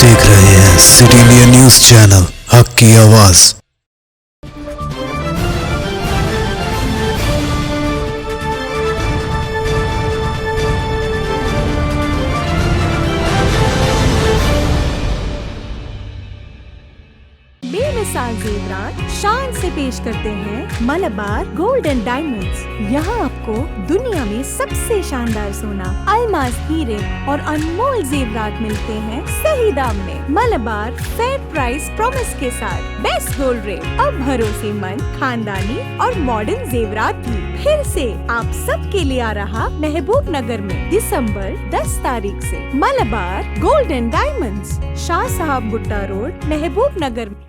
देख रहे हैं सिटी इंडिया न्यूज चैनल, हक की आवाज। बेमिसाल जेवरात शान से पेश करते हैं मलबार गोल्ड एंड डायमंड्स। यहाँ आपको दुनिया में सबसे शानदार सोना, अलमास, हीरे और अनमोल जेवरात मिलते हैं सही दाम में। मलबार फेयर प्राइस प्रॉमिस के साथ बेस्ट गोल्ड रेट। अब भरोसेमंद, खानदानी और मॉडर्न जेवरात भी फिर से आप सबके लिए आ रहा महबूब नगर में दिसंबर 10 तारीख से। Malabar gold and diamonds, Shah साहब गुट्टा रोड, महबूब नगर में।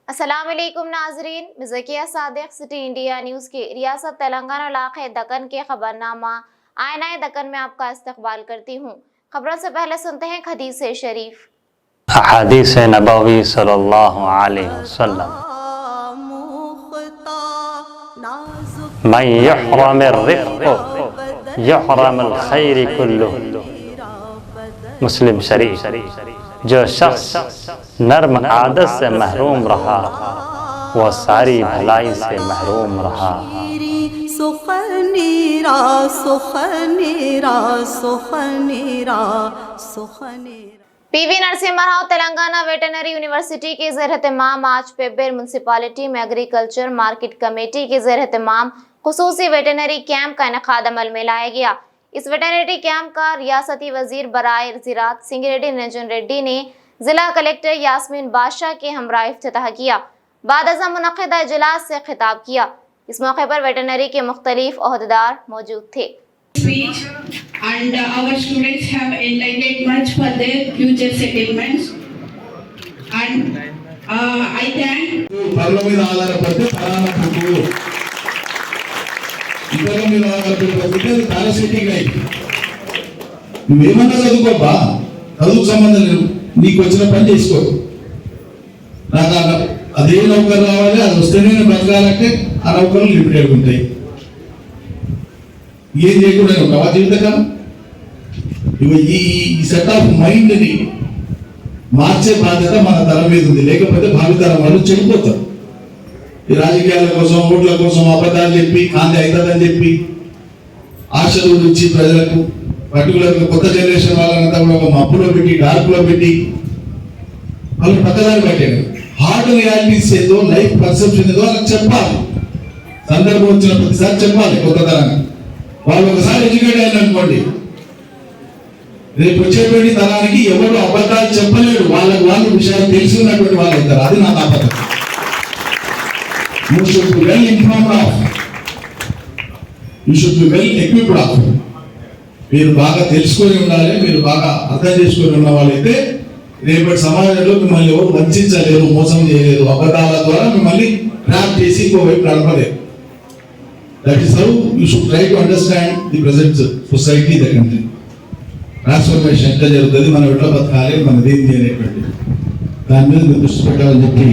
अस्सलाम वालेकुम नाजरीन, मिज़किया सादिक सिटी इंडिया न्यूज़ के रियासत तेलंगाना इलाक़े दक्कन के खबरनामा आईना दक्कन में आपका इस्तकबाल करती हूँ। खबरों से पहले सुनते हैं हदीस शरीफ। हदीस नबवी सल्लल्लाहु अलैहि वसल्लम, मन यहरमिर रिज़्क़ यहरमुल खैर कुल्लुहु। मुस्लिम शरीफ। जो शख्स नर्म आदत से महरूम रहा वह सारी भलाई से महरूम रहा। PV Narasimha Rao Telangana veterinary university के ज़ेर-ए-एहतमाम आज पेब्बेर म्यूनसिपालिटी में एग्रीकल्चर मार्केट कमेटी के ज़ेर-ए-एहतमाम खुसूसी वेटनरी कैंप का इनेकाद अमल में लाया गया। इस वेटनरी कैंप का रियासती वजीर बराए ज़राअत सिंगिरेड्डी निरंजन रेड्डी ने जिला कलेक्टर यास्मीन बादशाह के हमरा इफ्तिताह किया। बाद अज़ा मुनक़िदा इजलास से खिताब किया। इस मौके पर वेटनरी के मुख्तलिफ ओहदेदार मौजूद थे। And our students have enlightened much for their future settlements. And I thank. నువ్వేమన్నా చదువుకోబ్బా, చదువుకు సంబంధం లేదు, నీకు వచ్చిన పని చేసుకో. నాకు అదే నౌకరు రావాలి, అది వస్తేనే నేను బతకాలంటే ఆ నౌకర్లు లిమిటెడ్ ఉంటాయి. ఏం చేయకుండా ఉంటావా జీవితకాలం? ఈ సెట్ ఆఫ్ మైండ్ని మార్చే బాధ్యత మన తరం మీద ఉంది. లేకపోతే భావితరం వాళ్ళు చెడిపోతారు. ఈ రాజకీయాల కోసం, ఓట్ల కోసం అబద్ధాలు చెప్పి కాంతి అవుతుందని చెప్పి ఆశలు ఇచ్చి ప్రజలకు పర్టికులర్గా కొత్త జనరేషన్ వాళ్ళంతా కూడా ఒక మబ్బులో పెట్టి, డార్క్లో పెట్టి వాళ్ళు పక్కదారి పెట్టారు. హార్డ్ రియాలిటీస్ ఏదో, లైఫ్ పర్సెప్షన్ ఏదో వాళ్ళకి చెప్పాలి. సందర్భం వచ్చిన ప్రతిసారి చెప్పాలి. కొత్త తరాన్ని వాళ్ళు ఒకసారి ఎడ్యుకేట్ అయిన అనుకోండి, రేపు వచ్చేటువంటి తరానికి ఎవరు అబద్ధాలు చెప్పలేరు. వాళ్ళకి వాళ్ళు విషయాలు తెలుసుకున్నటువంటి వాళ్ళు అవుతారు. అది నా తాపత్రయం. You should be well informed of. You should be well equipped of. మీరు బాగా తెలుసుకొని ఉండాలి. మీరు బాగా అర్థం చేసుకొని ఉన్న వాళ్ళైతే రేపటి సమాజంలో మిమ్మల్ని ఎవరు వంచలేరు, మోసం చేయలేరు. అబద్ధాల ద్వారా మిమ్మల్ని ట్రాప్ చేసి ఇంకోవైపు నడపలేరు. That is how you should try to understand the present society, the country. Transformation ఎట్లా జరుగుతుంది, మనం ఎట్లా బతకాలి, మనం ఏం చేయలేటువంటి దాని మీద మీరు దృష్టి పెట్టాలని చెప్పి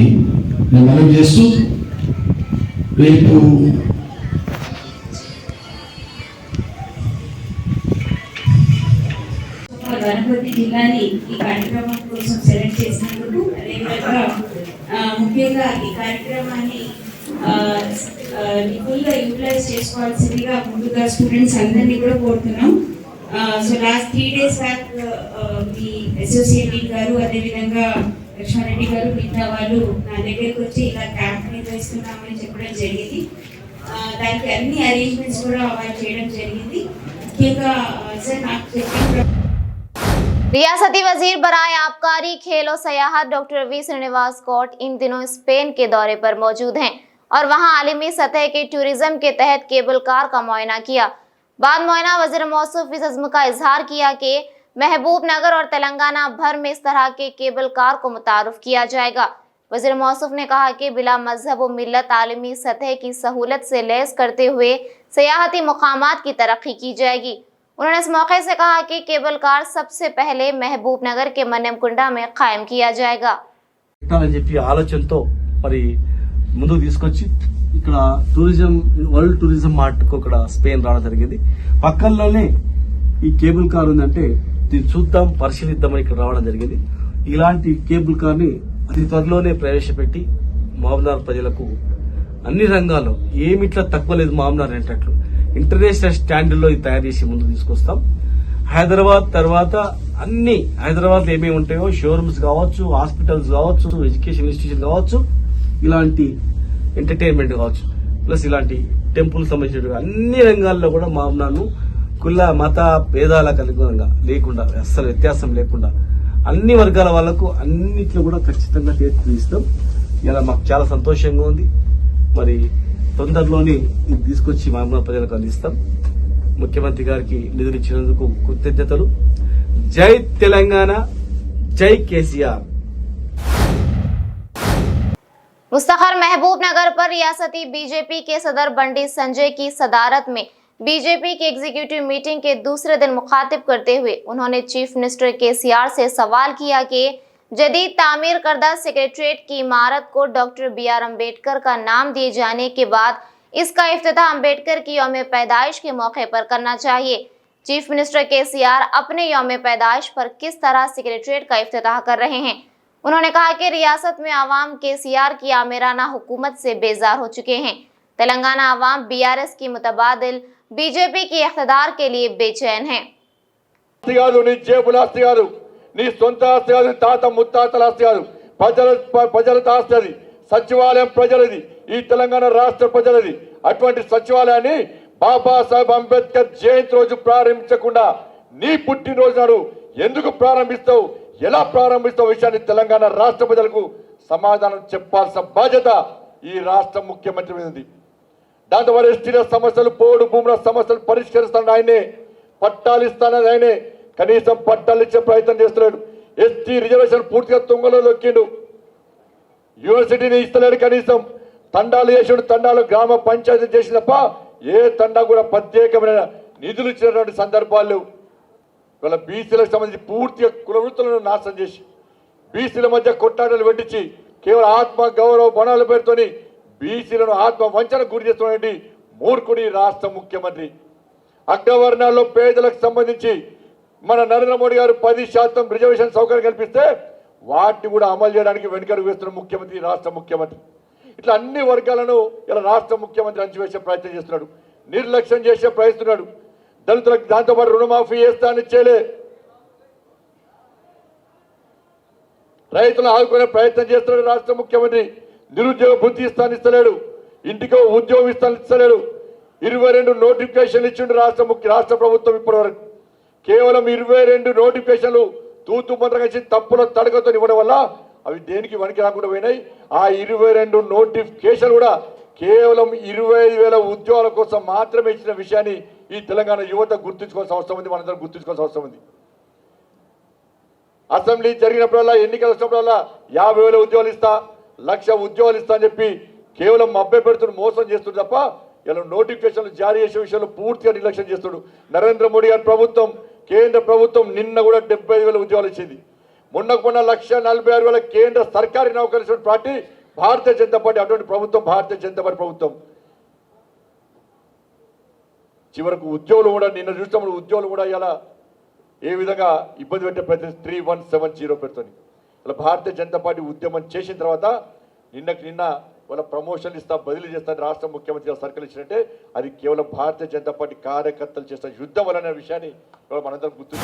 నేను మనవి చేస్తూ, రేపు వనపర్తి జిల్లాని ఈ కార్యక్రమం కోసం సెలెక్ట్ చేసినందుకు, అదేవిధంగా ముఖ్యంగా ఈ కార్యక్రమాన్ని ఫుల్గా యూటిలైజ్ చేసుకోవాల్సిందిగా ముందుగా స్టూడెంట్స్ అందరినీ కూడా కోరుతున్నాం. సో లాస్ట్ 3 days బ్యాక్ మీ అసోసియేట్ డీన్ గారు, అదేవిధంగా లక్ష్మారెడ్డి గారు, మిగతా వాళ్ళు నా దగ్గరికి వచ్చి ఇలా క్యాంప్ నిర్వహిస్తున్నామని చెప్పడం జరిగింది. దానికి అన్ని అరేంజ్మెంట్స్ కూడా వాళ్ళు చేయడం జరిగింది. ముఖ్యంగా సార్ నాకు చెప్పిన रियासती वजीर बराए आबकारी, खेल और सयाहत डॉक्टर वी श्रीनिवास कोट इन दिनों स्पेन के दौरे पर मौजूद हैं और वहां आलमी सतह के टूरिज्म के तहत केबल कार का मुआयना किया। बाद मुआयना वज़ीर मौसूफ इस अज़्म का इजहार किया कि महबूब नगर और तेलंगाना भर में इस तरह के केबल कार को मुतारुफ किया जाएगा। वज़ीर मौसूफ ने कहा कि बिला मजहब व मिल्लत आलमी सतह की सहूलत से लैस करते हुए सयाहती मुकामात की तरक्की की जाएगी। उन्होंने इस मौके से कहा कि केबल कार सबसे पहले महबूब नगर के मन्नेमकुंडा में कायम किया जाएगा। ఆలోచనతో మరి ముందుకు తీసుకొచ్చి ఇక్కడ టూరిజం, వరల్డ్ టూరిజం మార్ట్ కు ఇక్కడ స్పెయిన్ రావడం జరిగింది. పక్కనలోనే ఈ కేబుల్ కార్ ఉందంటే దీన్ని చూద్దాం, పరిశీలిద్దామని ఇక్కడ రావడం జరిగింది. ఇలాంటి కేబుల్ కార్ని అతి త్వరలోనే ప్రవేశపెట్టి మహబూబ్నగర్ ప్రజలకు అన్ని రంగాల్లో ఏమిట్లా తక్కువ లేదు మహబూబ్నగర్ అనేటట్లు ఇంటర్నేషనల్ స్టాండర్డ్ లో ఇది తయారు చేసి ముందుకు తీసుకొస్తాం. హైదరాబాద్ తర్వాత అన్ని హైదరాబాద్ లో ఏమేమి ఉంటాయో షోరూమ్స్ కావచ్చు, హాస్పిటల్స్ కావచ్చు, ఎడ్యుకేషన్ ఇన్స్టిట్యూషన్ కావచ్చు, ఇలాంటి ఎంటర్టైన్మెంట్ కావచ్చు, ప్లస్ ఇలాంటి టెంపుల్ సంబంధించిన అన్ని రంగాల్లో కూడా మహబూబ్నగర్ను కుల మత భేదాలకు అనుగుణంగా లేకుండా అస్సలు వ్యత్యాసం లేకుండా అన్ని వర్గాల వాళ్లకు అన్నిట్లో కూడా ఖచ్చితంగా తీర్చిదిద్దాం. ఇలా మాకు చాలా సంతోషంగా ఉంది. మరి తొందరలోనే ఇది తీసుకొచ్చి మహబూబ్నగర్ ప్రజలకు అందిస్తాం. ముఖ్యమంత్రి గారికి నిధులు ఇచ్చినందుకు కృతజ్ఞతలు. జై తెలంగాణ, జై కేసీఆర్. मुस्तखर महबूबनगर पर रियासती बीजेपी के सदर बंडी संजय की सदारत में बीजेपी की एग्जीक्यूटिव मीटिंग के दूसरे दिन मुखातिब करते हुए उन्होंने चीफ मिनिस्टर केसीआर से सवाल किया कि जदीद तामीर करदा सेक्रेटरीट की इमारत को डॉक्टर BR अम्बेडकर का नाम दिए जाने के बाद इसका इफ्तिताह अम्बेडकर की यौम पैदाइश के मौके पर करना चाहिए। चीफ मिनिस्टर केसीआर अपने यौम पैदाइश पर किस तरह सेक्रेटरीट का इफ्तिताह कर रहे हैं। उन्होंने कहा कि रियासत में आवाम केसीआर की आमिराना हुकूमत से बेजार हो चुके हैं। तेलंगाना आवाम BRS की मुतबादिल बीजेपी की इख्तिदार के लिए बेचैन है। నీ జేబుల ఆస్తి కాదు, నీ సొంత ఆస్తి కాదు, తాత ముత్తాతల ఆస్తి కాదు, ప్రజల ఆస్తి అది. సచివాలయం ప్రజలది, ఈ తెలంగాణ రాష్ట్ర ప్రజలది. అటువంటి సచివాలయాన్ని బాబాసాహెబ్ అంబేద్కర్ జయంతి రోజు ప్రారంభించకుండా నీ పుట్టినరోజు నాడు ఎందుకు ప్రారంభిస్తావు, ఎలా ప్రారంభిస్తావు విషయాన్ని తెలంగాణ రాష్ట్ర ప్రజలకు సమాధానం చెప్పాల్సిన బాధ్యత ఈ రాష్ట్ర ముఖ్యమంత్రి మీద ఉంది. దాంతో వారి ఎస్టీల సమస్యలు, పోడు భూముల సమస్యలు పరిష్కరిస్తానని ఆయనే, పట్టాలు ఇస్తానని ఆయనే, కనీసం పట్టాలు ఇచ్చే ప్రయత్నం చేస్తున్నాడు. ఎస్టీ రిజర్వేషన్ పూర్తిగా తుంగలో దొక్కిండు. యూనివర్సిటీని ఇస్తలేడు, కనీసం తండాలు చేసాడు. తండాలు గ్రామ పంచాయతీ చేసిన తప్ప ఏ తండా కూడా ప్రత్యేకమైన నిధులు ఇచ్చినటువంటి సందర్భాలు లేవు. ఇవాళ బీసీలకు సంబంధించి పూర్తిగా కుల వృత్తులను నాశనం చేసి బీసీల మధ్య కొట్టాటలు పెట్టించి కేవలం ఆత్మ గౌరవ బణాల పేరుతోని బీసీలను ఆత్మ వంచనకు గురి చేస్తున్నటువంటి మూర్ఖుడి రాష్ట్ర ముఖ్యమంత్రి. అగ్రవర్ణాల్లో పేదలకు సంబంధించి మన నరేంద్ర మోడీ గారు 10% రిజర్వేషన్ సౌకర్యం కల్పిస్తే వాటిని కూడా అమలు చేయడానికి వెనుకడుగు వేస్తున్న ముఖ్యమంత్రి రాష్ట్ర ముఖ్యమంత్రి. ఇట్లా అన్ని వర్గాలను ఇలా రాష్ట్ర ముఖ్యమంత్రి అంచివేసే ప్రయత్నం చేస్తున్నాడు, నిర్లక్ష్యం చేసే ప్రయత్నిస్తున్నాడు. దళితులకు దాంతోపాటు రుణమాఫీ చేస్తానని చేయలే, రైతులను ఆదుకునే ప్రయత్నం చేస్తున్నాడు రాష్ట్ర ముఖ్యమంత్రి. నిరుద్యోగ వృత్తి ఇస్తాను ఇస్తలేడు, ఇంటికో ఉద్యోగం ఇస్తాను ఇస్తలేడు. 22 నోటిఫికేషన్లు ఇచ్చిండు రాష్ట్ర ప్రభుత్వం. ఇప్పటివరకు కేవలం 22 నోటిఫికేషన్లు తూతు మంత్రంగా ఇచ్చి తప్పుల తడకతో ఇవ్వడం వల్ల అవి దేనికి వనికి రాకుండా పోయినాయి. ఆ 22 నోటిఫికేషన్ కూడా కేవలం 25,000 ఉద్యోగాల కోసం మాత్రమే ఇచ్చిన విషయాన్ని ఈ తెలంగాణ యువత గుర్తుంచుకోవాల్సిన అవసరం ఉంది, మనందరం గుర్తుంచుకోవాల్సిన అవసరం ఉంది. అసెంబ్లీ జరిగినప్పుడల్లా, ఎన్నికలు వచ్చినప్పుడల్లా 50,000 ఉద్యోగాలు ఇస్తా, 1,00,000 ఉద్యోగాలు ఇస్తా అని చెప్పి కేవలం మభ్య పెడుతున్న మోసం చేస్తుడు తప్ప ఇలా నోటిఫికేషన్లు జారీ చేసే విషయంలో పూర్తిగా నిర్లక్ష్యం చేస్తుడు నరేంద్ర మోడీ గారి ప్రభుత్వం. కేంద్ర ప్రభుత్వం నిన్న కూడా 75,000 ఉద్యోగాలు ఇచ్చింది. మొన్నకు మొన్న 1,46,000 కేంద్ర సర్కారీ నౌకర్లు ఇచ్చిన పార్టీ భారతీయ జనతా పార్టీ. అటువంటి ప్రభుత్వం భారతీయ జనతా పార్టీ ప్రభుత్వం. చివరకు ఉద్యోగులు కూడా నిన్న చూసినప్పుడు ఉద్యోగులు కూడా ఇలా ఏ విధంగా ఇబ్బంది పెట్టే ప్రయత్నం 3170 పెడుతుంది. ఇలా భారతీయ జనతా పార్టీ ఉద్యమం చేసిన తర్వాత నిన్న వాళ్ళ ప్రమోషన్లు ఇస్తా, బదిలీ చేస్తాను రాష్ట్ర ముఖ్యమంత్రి సర్కిల్ ఇచ్చినట్టే అది కేవలం భారతీయ జనతా పార్టీ కార్యకర్తలు చేస్తున్న యుద్ధం వలన విషయాన్ని మనందరం గుర్తు.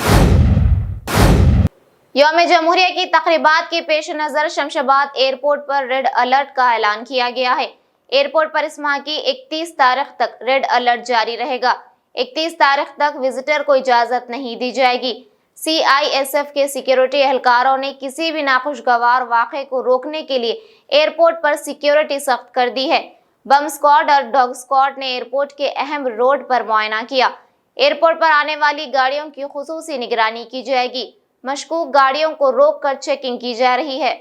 यौम जमहूरिया की तकरीबात के पेश नजर शमशाबाद एयरपोर्ट पर रेड अलर्ट का ऐलान किया गया है। एयरपोर्ट पर इस माह की 31 तारीख तक रेड अलर्ट जारी रहेगा। 31 तारीख तक विजिटर को इजाजत नहीं दी जाएगी। CISF के सिक्योरिटी एहलकारों ने किसी भी नाखुशगवार वाक़े को रोकने के लिए एयरपोर्ट पर सिक्योरिटी सख्त कर दी है। बम स्क्वाड और डॉग स्क्वाड ने एयरपोर्ट के अहम रोड पर मुआयना किया। एयरपोर्ट पर आने वाली गाड़ियों की खुसूसी निगरानी की जाएगी। मशकूक गाड़ियों को रोककर चेकिंग की जा रही है।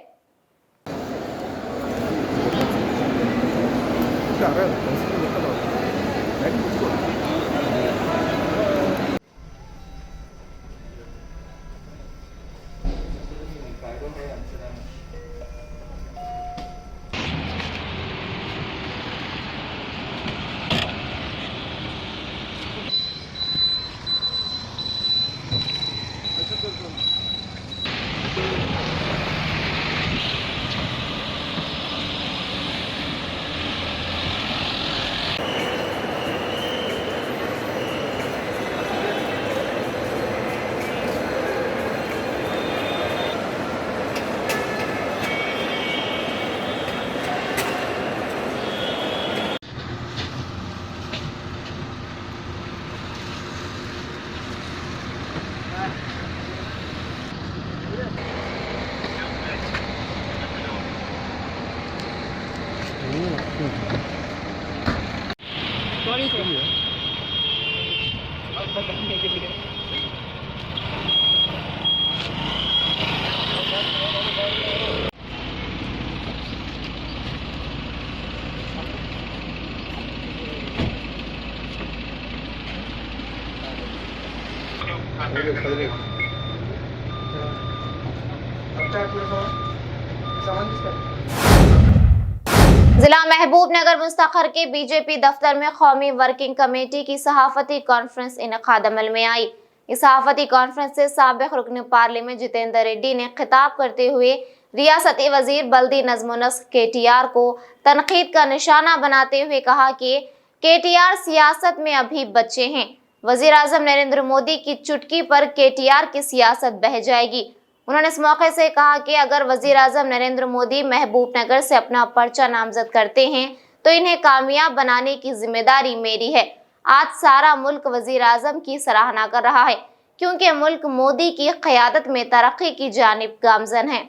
जिला महबूबनगर मुस्तखर के बीजेपी दफ्तर में कौमी वर्किंग कमेटी की सहाफती कॉन्फ्रेंस इनेकाद अमल में आई। इस सहाफती कॉन्फ्रेंस से साबिक रुकन पार्लियामेंट जितेंद्र रेड्डी ने खिताब करते हुए रियासती वजीर बल्दी नज़्म नस्क KTR को तनकीद का निशाना बनाते हुए कहा कि KTR सियासत में अभी बच्चे हैं। वजीर आजम नरेंद्र मोदी की चुटकी पर KTR की सियासत बह जाएगी। उन्होंने इस मौके से कहा कि अगर वजीर आजम नरेंद्र मोदी महबूबनगर से अपना पर्चा नामजद करते हैं तो इन्हें कामयाब बनाने की जिम्मेदारी मेरी है। आज सारा मुल्क वजीर आजम की सराहना कर रहा है क्योंकि मुल्क मोदी की क़यादत में तरक्की की जानिब गामजन है।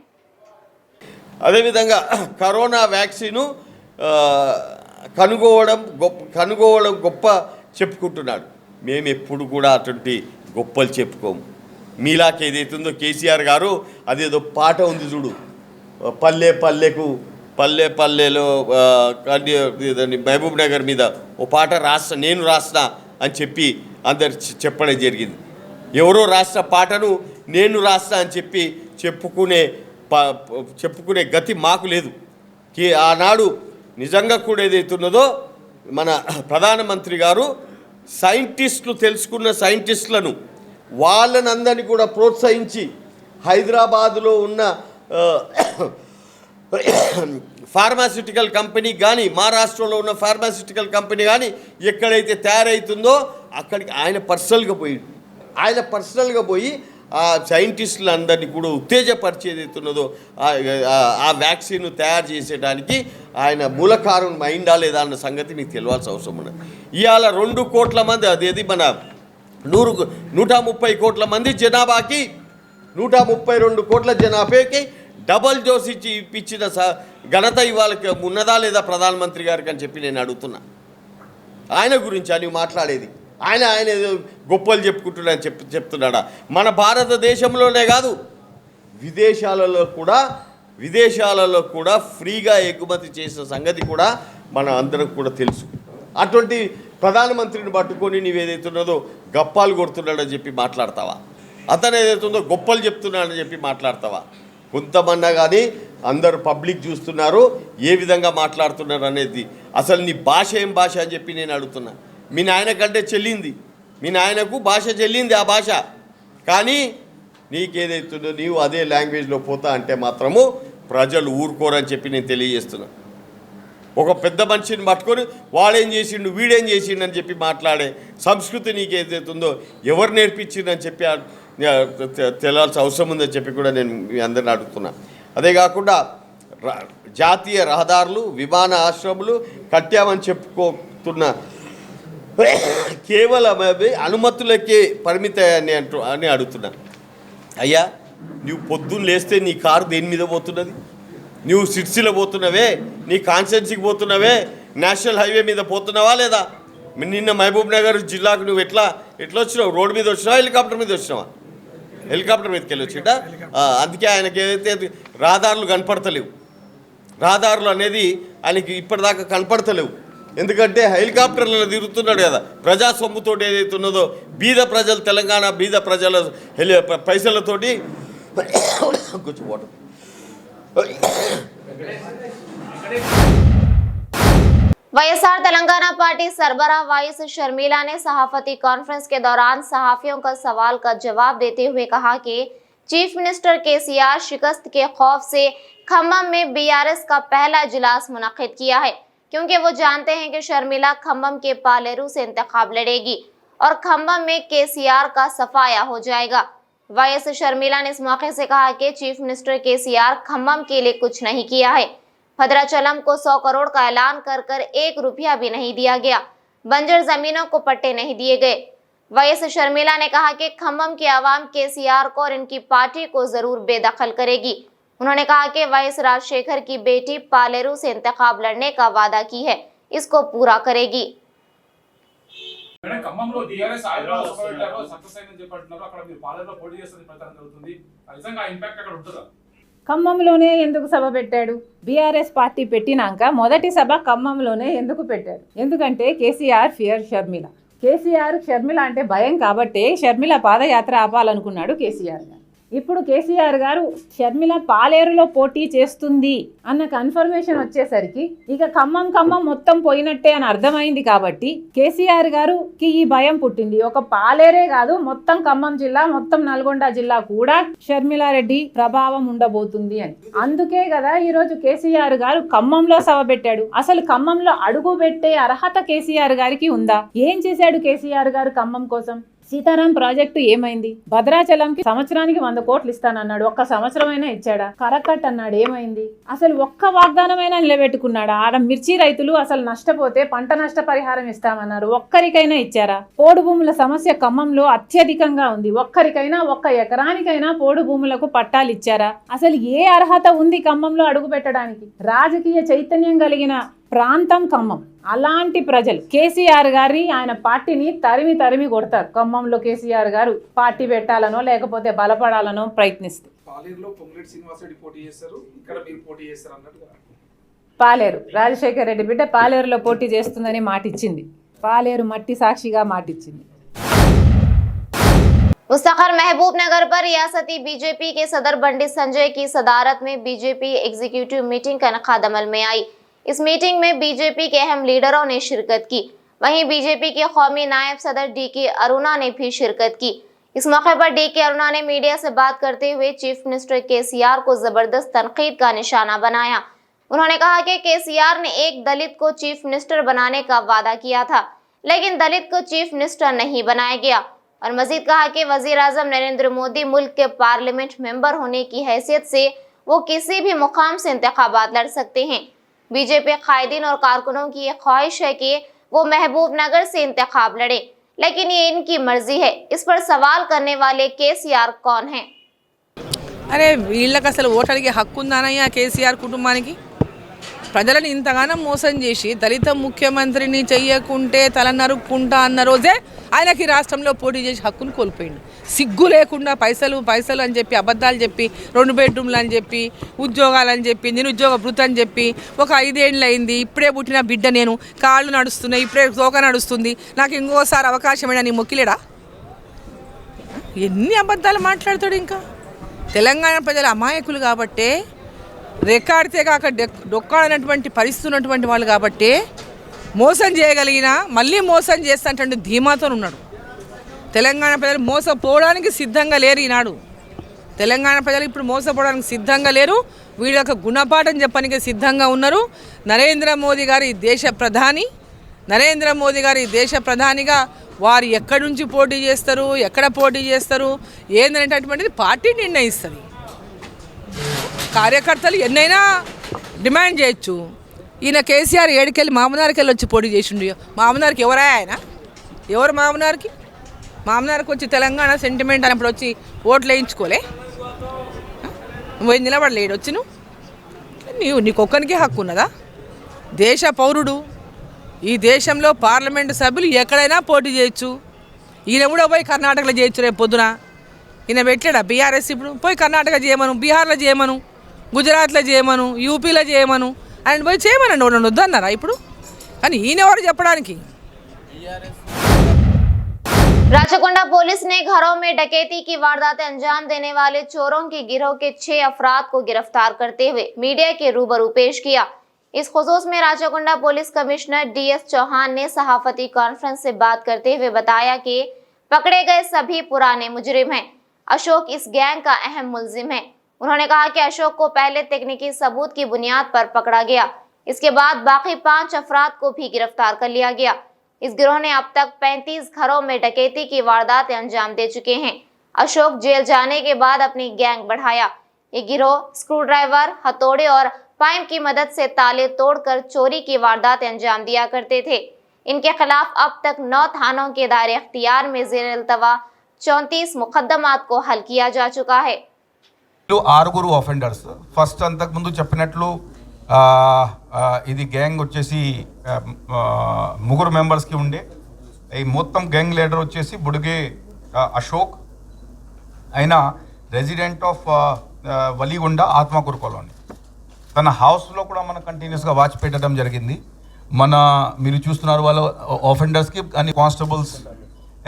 అదేవిధంగా కరోనా వ్యాక్సిన్ కనుగోవడం గొప్ప చెప్పుకుంటున్నాడు. మేము ఎప్పుడు కూడా అటువంటి గొప్పలు చెప్పుకోము. మీలాకి ఏదైతుందో కేసీఆర్ గారు అదేదో పాట ఉంది చూడు, పల్లె పల్లెలో మహబూబ్ నగర్ మీద ఓ పాట నేను రాస్తా అని చెప్పి అందరు చెప్పడం జరిగింది. ఎవరో రాసిన పాటను నేను రాస్తా అని చెప్పి చెప్పుకునే గతి మాకు లేదు. ఆనాడు నిజంగా కూడా ఏదైతున్నదో మన ప్రధానమంత్రి గారు సైంటిస్టులు తెలుసుకున్న సైంటిస్టులను వాళ్ళనందరినీ కూడా ప్రోత్సహించి హైదరాబాదులో ఉన్న ఫార్మాస్యూటికల్ కంపెనీ కానీ మహారాష్ట్రలో ఉన్న ఫార్మాస్యూటికల్ కంపెనీ కానీ ఎక్కడైతే తయారవుతుందో అక్కడికి ఆయన పర్సనల్గా పోయి ఆ సైంటిస్టులందరినీ కూడా ఉత్తేజపరిచేది అవుతున్నదో ఆ వ్యాక్సిన్ తయారు చేసేటానికి ఆయన మూలకారణం అయిందా లేదా అన్న సంగతి మీకు తెలియాల్సిన అవసరం ఉన్నది. ఇవాళ 2 కోట్ల మంది అదేది మన 130 కోట్ల మంది జనాభాకి 132 కోట్ల జనాభాకి డబల్ డోస్ ఇప్పించిన ఘనత ఇవాళకి ఉన్నదా లేదా ప్రధానమంత్రి గారికి అని చెప్పి నేను అడుగుతున్నా. ఆయన గురించి అని మాట్లాడేది ఆయన ఏదో గొప్పలు చెప్పుకుంటున్నాడని చెప్తున్నాడా? మన భారతదేశంలోనే కాదు విదేశాలలో కూడా ఫ్రీగా ఎగుమతి చేసిన సంగతి కూడా మన అందరికి కూడా తెలుసు. అటువంటి ప్రధానమంత్రిని పట్టుకొని నీవేదైతున్నదో గప్పాలు కొడుతున్నాడని చెప్పి మాట్లాడతావా? అతను ఏదైతుందో గొప్పలు చెప్తున్నాడని చెప్పి మాట్లాడతావా? కొంతమన్నా కానీ అందరూ పబ్లిక్ చూస్తున్నారు ఏ విధంగా మాట్లాడుతున్నారు అనేది. అసలు నీ భాష ఏం భాష అని చెప్పి నేను అడుగుతున్నా. మీ నాయన కంటే చెల్లింది, మీ నాయనకు భాష చెల్లింది ఆ భాష, కానీ నీకేదైతుందో నీవు అదే లాంగ్వేజ్లో పోతా అంటే మాత్రము ప్రజలు ఊరుకోరని చెప్పి నేను తెలియజేస్తున్నా. ఒక పెద్ద మనిషిని పట్టుకొని వాడేం చేసిండు వీడేం చేసిండు అని చెప్పి మాట్లాడే సంస్కృతి నీకేదైతుందో ఎవరు నేర్పించిందని చెప్పి తెలియాల్సిన అవసరం ఉందని చెప్పి కూడా నేను మీ అందరిని అడుగుతున్నా. అదే కాకుండా జాతీయ రహదారులు విమానాశ్రములు కట్టామని చెప్పుకోతున్న కేవలం అవి అనుమతులకే పరిమితాయని అని అడుగుతున్నా. అయ్యా నువ్వు పొద్దున్న లేస్తే నీ కారు దేని మీద పోతున్నది? నువ్వు సిట్సిలో పోతున్నావే, నీ కాన్స్టిట్యున్సీకి పోతున్నావే, నేషనల్ హైవే మీద పోతున్నావా లేదా? నిన్న మహబూబ్ నగర్ జిల్లాకు నువ్వు ఎట్లా వచ్చినావు? రోడ్డు మీద వచ్చినావా హెలికాప్టర్ మీద వచ్చినావా? హెలికాప్టర్ మీదకి వెళ్ళి వచ్చిట. అందుకే ఆయనకి ఏదైతే రహదారులు కనపడతలేవు, రహదారులు అనేది ఆయనకి ఇప్పటిదాకా కనపడతలేవు. ఎందుకంటే హెలికాప్టర్లలో తిరుగుతున్నాడు కదా, ప్రజా సొమ్ముతో ఏదైతే ఉన్నదో బీద ప్రజలు తెలంగాణ బీద ప్రజల పైసలతోటి కొంచెం వాటర్ वाईएसआर तेलंगाना पार्टी सरबराह वाइस शर्मिला ने सहाफती कॉन्फ्रेंस के दौरान सहाफियों का सवाल का जवाब देते हुए कहा कि चीफ मिनिस्टर KCR शिकस्त के खौफ से खम्मम में BRS का पहला इजलास मुनक्किद किया है, क्योंकि वो जानते हैं कि शर्मिला खम्मम के पालेरू से इंतखाब लड़ेगी और खम्मम में KCR का सफाया हो जाएगा। वाईएस शर्मिला ने इस मौके से कहा कि चीफ मिनिस्टर KCR खम्मम के लिए कुछ नहीं किया है। भद्राचलम को 100 करोड़ का ऐलान कर 1 रुपया भी नहीं दिया गया, बंजर जमीनों को पट्टे नहीं दिए गए। वाईएस शर्मिला ने कहा कि खम्मम की आवाम KCR को और इनकी पार्टी को जरूर बेदखल करेगी। उन्होंने कहा कि वाईएस राजशेखर की बेटी पालेरू से इंतखाब लड़ने का वादा की है, इसको पूरा करेगी। మేడం ఖమ్మంలో టీఆర్ఎస్ ఆయుర్వేద సభ పెట్టారో సక్సెస్ అయిందని చెప్పంటున్నారు. అక్కడ మీరు పాలనలో పోటీ చేస్తుంది ప్రచారం జరుగుతుంది. నిజంగా ఇంపాక్ట్ అక్కడ ఉంటుందా? ఖమ్మంలోనే ఎందుకు సభ పెట్టాడు? బీఆర్ఎస్ పార్టీ పెట్టినాక మొదటి సభ ఖమ్మంలోనే ఎందుకు పెట్టాడు? ఎందుకంటే కేసీఆర్ ఫియర్ షర్మిల. కేసీఆర్ షర్మిల అంటే భయం కాబట్టే షర్మిల పాదయాత్ర ఆపాలనుకున్నాడు కేసీఆర్ గారు. ఇప్పుడు కేసీఆర్ గారు షర్మిల పాలేరులో పోటీ చేస్తుంది అన్న కన్ఫర్మేషన్ వచ్చేసరికి ఇక ఖమ్మం మొత్తం పోయినట్టే అని అర్థమైంది కాబట్టి కేసీఆర్ గారుకి ఈ భయం పుట్టింది. ఒక పాలేరే కాదు, మొత్తం ఖమ్మం జిల్లా, మొత్తం నల్గొండ జిల్లా కూడా షర్మిలారెడ్డి ప్రభావం ఉండబోతుంది అని. అందుకే కదా ఈరోజు కేసీఆర్ గారు ఖమ్మంలో సభ పెట్టాడు. అసలు ఖమ్మంలో అడుగు పెట్టే అర్హత కేసీఆర్ గారికి ఉందా? ఏం చేశాడు కేసీఆర్ గారు ఖమ్మం కోసం? సీతారాం ప్రాజెక్టు ఏమైంది? భద్రాచలంకి సంవత్సరానికి 100 కోట్లు ఇస్తానన్నాడు, ఒక్క సంవత్సరమైనా ఇచ్చాడా? కరకట్ అన్నాడు, ఏమైంది? అసలు ఒక్క వాగ్దానమైనా నిలబెట్టుకున్నాడా? ఆడ మిర్చి రైతులు అసలు నష్టపోతే పంట నష్ట పరిహారం ఇస్తామన్నారు, ఒక్కరికైనా ఇచ్చారా? పోడు భూముల సమస్య ఖమ్మంలో అత్యధికంగా ఉంది, ఒక్కరికైనా ఒక్క ఎకరానికైనా పోడు భూములకు పట్టాలు ఇచ్చారా? అసలు ఏ అర్హత ఉంది ఖమ్మంలో అడుగు పెట్టడానికి? రాజకీయ చైతన్యం కలిగిన ప్రాంతం ఖమ్మం. అలాంటి ప్రజలు కేసీఆర్ గారి ఆయన పార్టీని తరిమి కొడతారు. ఖమ్మంలో కేసీఆర్ గారు పార్టీ పెట్టాలనో లేకపోతే బలపడాలనో ప్రయత్నిస్తారు. పాలేరులో పొంగులేటి శ్రీనివాసరెడ్డి పోటీ చేస్తారు, ఇక్కడ మీరు పోటీ చేస్తారు అన్నట్టుగా. పాలేరు రాజశేఖర్ రెడ్డి బిడ్డ పాలేరులో పోటీ చేస్తుందని మాటిచ్చింది. పాలేరు మట్టి సాక్షిగా మాటిచ్చింది. मुस्तखर महबूब नगर पर रियासती बीजेपी के सदर बंडी संजय की सदारत में बीजेपी एग्जीक्यूटिव मीटिंग का इनेकाद अमल में आई। इस मीटिंग में बीजेपी के अहम लीडरों ने शिरकत की। वहीं बीजेपी के कौमी नायब सदर DK अरुणा ने भी शिरकत की। इस मौके पर DK अरुणा ने मीडिया से बात करते हुए चीफ मिनिस्टर KCR को जबरदस्त तनकीद का निशाना बनाया। उन्होंने कहा कि KCR ने एक दलित को चीफ मिनिस्टर बनाने का वादा किया था, लेकिन दलित को चीफ मिनिस्टर नहीं बनाया गया। और मजीद कहा कि वजीर आजम नरेंद्र मोदी मुल्क के पार्लियामेंट मेंबर होने की हैसियत से वो किसी भी मुकाम से इंतखाबात लड़ सकते हैं। बीजेपी कायदीन और कारकुनों की ये ख्वाहिश है कि वो महबूब नगर से इंतखाब लड़े, लेकिन ये इनकी मर्जी है। इस पर सवाल करने वाले KCR कौन है? అరే వీళ్ళకి అసలు ఓటర్కి హక్కు ఉందానయ్యా? కేసీఆర్ కుటుంబానికి ప్రజలను ఇంతగానో మోసం చేసి దళిత ముఖ్యమంత్రిని చెయ్యకుంటే తల నరుక్కుంటా అన్న రోజే ఆయనకి రాష్ట్రంలో పోటీ చేసి హక్కును కోల్పోయిండు. సిగ్గు లేకుండా పైసలు అని చెప్పి అబద్ధాలు చెప్పి 2 బెడ్రూమ్లు అని చెప్పి ఉద్యోగాలని చెప్పి నిరుద్యోగ భృతి అని చెప్పి ఒక 5 ఏళ్ళు అయింది, ఇప్పుడే పుట్టిన బిడ్డ, నేను కాళ్ళు నడుస్తున్నాయి, ఇప్పుడే తోక నడుస్తుంది, నాకు ఇంకోసారి అవకాశం అయినా నీ మొక్కిలేడా? ఎన్ని అబద్ధాలు మాట్లాడతాడు. ఇంకా తెలంగాణ ప్రజలు అమాయకులు కాబట్టే, రెక్కాడితే కాక డొక్కాడనటువంటి పరిస్థితి ఉన్నటువంటి వాళ్ళు కాబట్టి మోసం చేయగలిగిన మళ్ళీ మోసం చేస్తాంటే ధీమాతో ఉన్నాడు. తెలంగాణ ప్రజలు మోసపోవడానికి సిద్ధంగా లేరు ఈనాడు. తెలంగాణ ప్రజలు ఇప్పుడు మోసపోవడానికి సిద్ధంగా లేరు. వీళ్ళ యొక్క గుణపాఠం చెప్పడానికి సిద్ధంగా ఉన్నారు. నరేంద్ర మోదీ గారు ఈ దేశ ప్రధానిగా వారు ఎక్కడి నుంచి పోటీ చేస్తారు, ఎక్కడ పోటీ చేస్తారు ఏందనేటటువంటిది పార్టీ నిర్ణయిస్తుంది. కార్యకర్తలు ఎన్నైనా డిమాండ్ చేయొచ్చు. ఈయన కేసీఆర్ ఏడుకెళ్ళి మామనార్కి వెళ్ళి వచ్చి పోటీ చేసిండు. మామనార్కి ఎవరా ఆయన? ఎవరు మామనార్కి వచ్చి తెలంగాణ సెంటిమెంట్ అన్నప్పుడు వచ్చి ఓట్లు వేయించుకోలే? నువ్వు నిలబడలేడు వచ్చి నీకు ఒక్కరికే హక్కు ఉన్నదా? దేశ పౌరుడు, ఈ దేశంలో పార్లమెంటు సభ్యులు ఎక్కడైనా పోటీ చేయొచ్చు. ఈయన కూడా పోయి కర్ణాటకలో చేయొచ్చు. రేపు పొద్దున ఈయన పెట్టాడా బీఆర్ఎస్? ఇప్పుడు పోయి కర్ణాటక చేయమను, బీహార్లో చేయమను, గుజరాత్లో చేయమను, యూపీలో చేయమను, ఆయన పోయి చేయమనండి. నన్ను వద్దన్నారా ఇప్పుడు? కానీ ఈయన ఎవరు చెప్పడానికి? राचकुंडा पुलिस ने घरों में डकैती की वारदातें अंजाम देने वाले चोरों के गिरोह के 6 अफराद को गिरफ्तार करते हुए मीडिया के रूबरू पेश किया। इस खुसूस में राचकुंडा पुलिस कमिश्नर DS चौहान ने सहाफती कॉन्फ्रेंस से बात करते हुए बताया कि पकड़े गए सभी पुराने मुजरिम हैं। अशोक इस गैंग का अहम मुलजिम है। उन्होंने कहा कि अशोक को पहले तकनीकी सबूत की बुनियाद पर पकड़ा गया, इसके बाद बाकी 5 अफराद को भी गिरफ्तार कर लिया गया। इस गिरोह ने अब तक 35 घरों में डकैती की वारदातें अंजाम दे चुके हैं। अशोक जेल जाने के बाद अपनी गैंग बढ़ाया। ये गिरोह स्क्रू ड्राइवर, हथौड़े और पाइप की मदद से ताले तोड़कर चोरी की वारदातें अंजाम दिया करते थे। इनके खिलाफ अब तक 9 थानों के दायरे अख्तियार में ज़ेर इल्तवा 34 मुकदमात को हल किया जा चुका है। 6 ऑफेंडर्स फस्ट अंतक मुंदु చెప్పినట్లు ఇది గ్యాంగ్ వచ్చేసి 3 మెంబర్స్కి ఉండే ఈ మొత్తం గ్యాంగ్ లీడర్ వచ్చేసి బుడిగే అశోక్, ఆయన resident of Valigonda Atmakur colony. తన హౌస్లో కూడా మనం కంటిన్యూస్గా వాచ్ పెట్టడం జరిగింది. మీరు చూస్తున్నారు వాళ్ళ ఆఫెండర్స్కి అన్ని కానిస్టేబుల్స్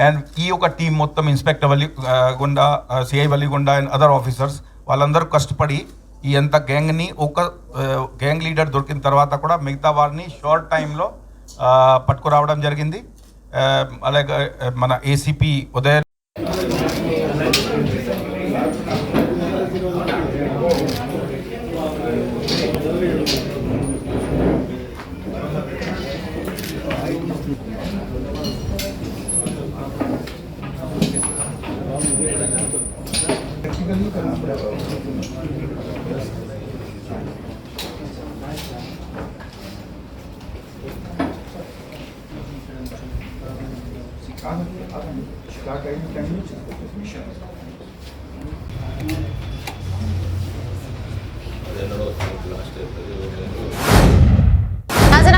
అండ్ ఈ ఒక టీం మొత్తం inspector Valigonda, CI Valigonda and other officers వాళ్ళందరూ కష్టపడి ఈ అంత గ్యాంగ్ని ఒక గ్యాంగ్ లీడర్ దొరికిన తర్వాత కూడా మిగతా వారిని షార్ట్ టైంలో పట్టుకురావడం జరిగింది. అలాగే మన ఏసీపీ ఉదయ్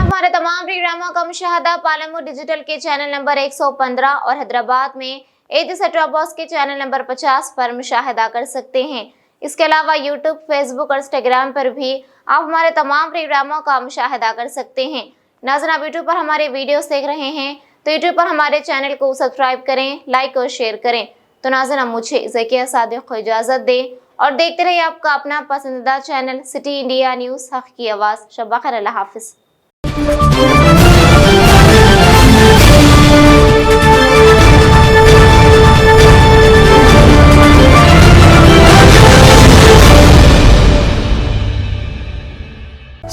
हमारे तमाम प्रोग्रामों का मुशाहदा पालमपुर डिजिटल के चैनल नंबर 115 और हैदराबाद में एजी सेटॉप बॉक्स के चैनल नंबर 50 पर मुशाहदा कर सकते हैं। इसके अलावा यूट्यूब, फेसबुक और इंस्टाग्राम पर भी आप हमारे तमाम प्रोग्रामों का मुशाहदा कर सकते हैं। नाज़रीन, आप यूट्यूब पर हमारे वीडियोस देख रहे हैं तो यूट्यूब पर हमारे चैनल को सब्सक्राइब करें, लाइक और शेयर करें। तो नाज़रीन, मुझे ज़किया सादिक को इजाज़त दें और देखते रहिए आपका अपना पसंदीदा चैनल सिटी इंडिया न्यूज़, हक़ की आवाज़। शब्बा खैर, अल्लाह हाफ़िज़।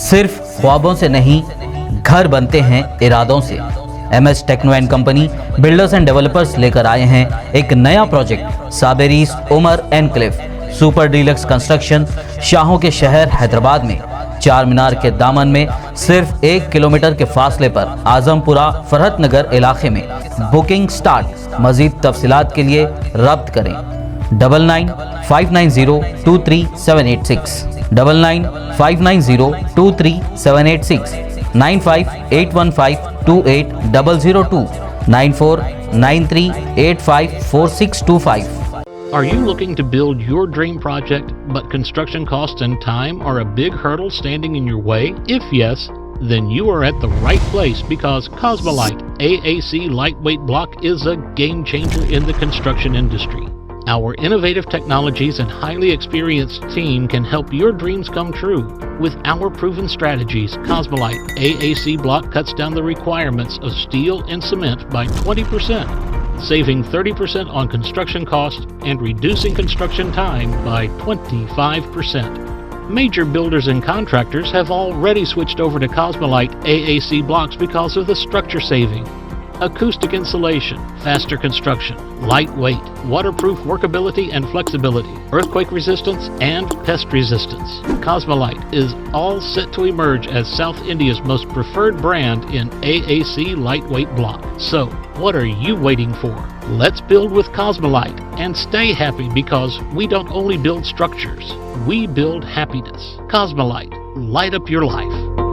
सिर्फ ख्वाबों से नहीं, घर बनते हैं इरादों से। MS techno and company builders and developers लेकर आए हैं एक नया प्रोजेक्ट साबेरीज Umar enclave super deluxe construction. शाहों के शहर हैदराबाद में चार मीनार के दामन में सिर्फ 1 किलोमीटर के फासले पर आजमपुरा फरहत नगर इलाके में। Booking start. मजीद तफसीलात के लिए रब्त करें 9959023786 9959023786 9581528002 9493854625. Are you looking to build your dream project, but construction costs and time are a big hurdle standing in your way? If yes, then you are at the right place, because Cosmolite AAC lightweight block is a game changer in the construction industry. Our innovative technologies and highly experienced team can help your dreams come true. With our proven strategies, Cosmolite AAC block cuts down the requirements of steel and cement by 20%, saving 30% on construction costs and reducing construction time by 25%. Major builders and contractors have already switched over to Cosmolite AAC blocks because of the structure saving. Acoustic insulation, faster construction, lightweight, waterproof workability and flexibility, earthquake resistance and pest resistance. Cosmolite is all set to emerge as South India's most preferred brand in AAC lightweight block. So, what are you waiting for? Let's build with Cosmolite and stay happy, because we don't only build structures, we build happiness. Cosmolite, light up your life.